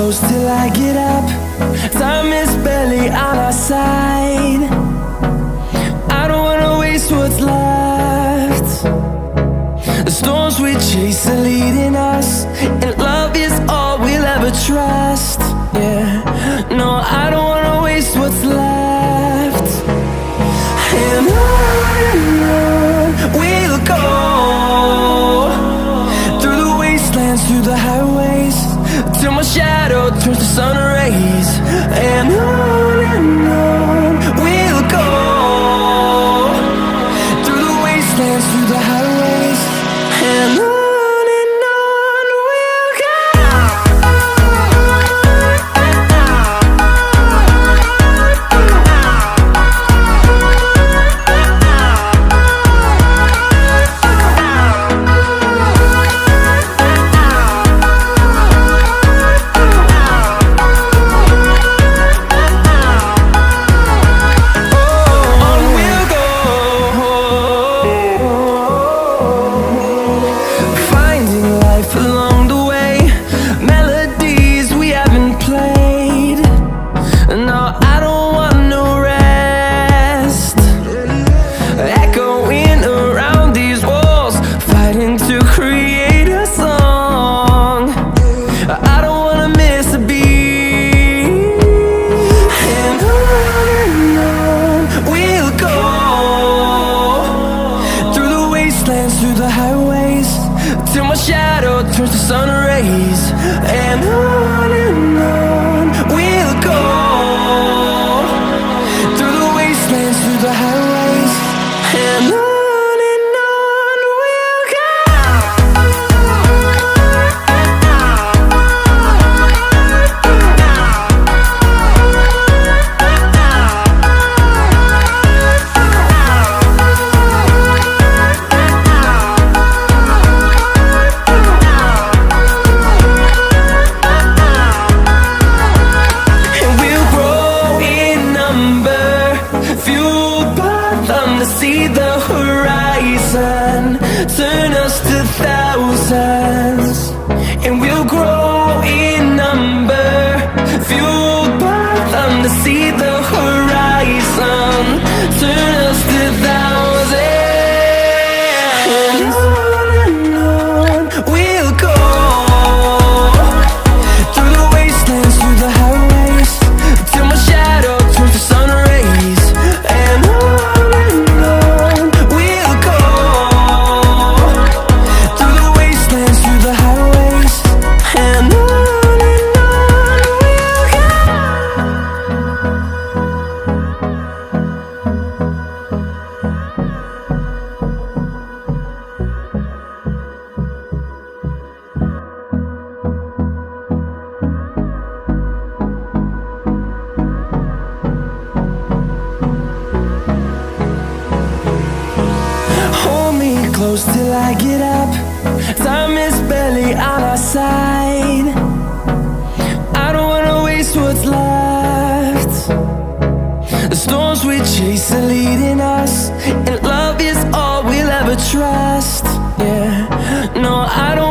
close till I get up. Time is barely on our side. I don't wanna waste what's left. The storms we chase are leading us, and love is all we'll ever trust. Yeah, no, I don't wanna waste what's left. And on we'll go, through the wastelands, through the highways, till my shadow turns to sun rays. And on we'll go, through the wastelands, through the highways, and on we'll go. Through the highways, till my shadow turns to sun rays. And on we'll go, through the wastelands, through the highways, and on we'll go. To see the horizon, turn us to thousands, and we'll grow in number, fueled by them. To see the horizon, turn us to thousands, and on we'll go, through the wastelands, through the highways, till my shadow turns to sun rays. And close till I get up. Time is barely on our side. I don't wanna waste what's left. The storms we chase are leading us, and love is all we'll ever trust. Yeah, no, I don't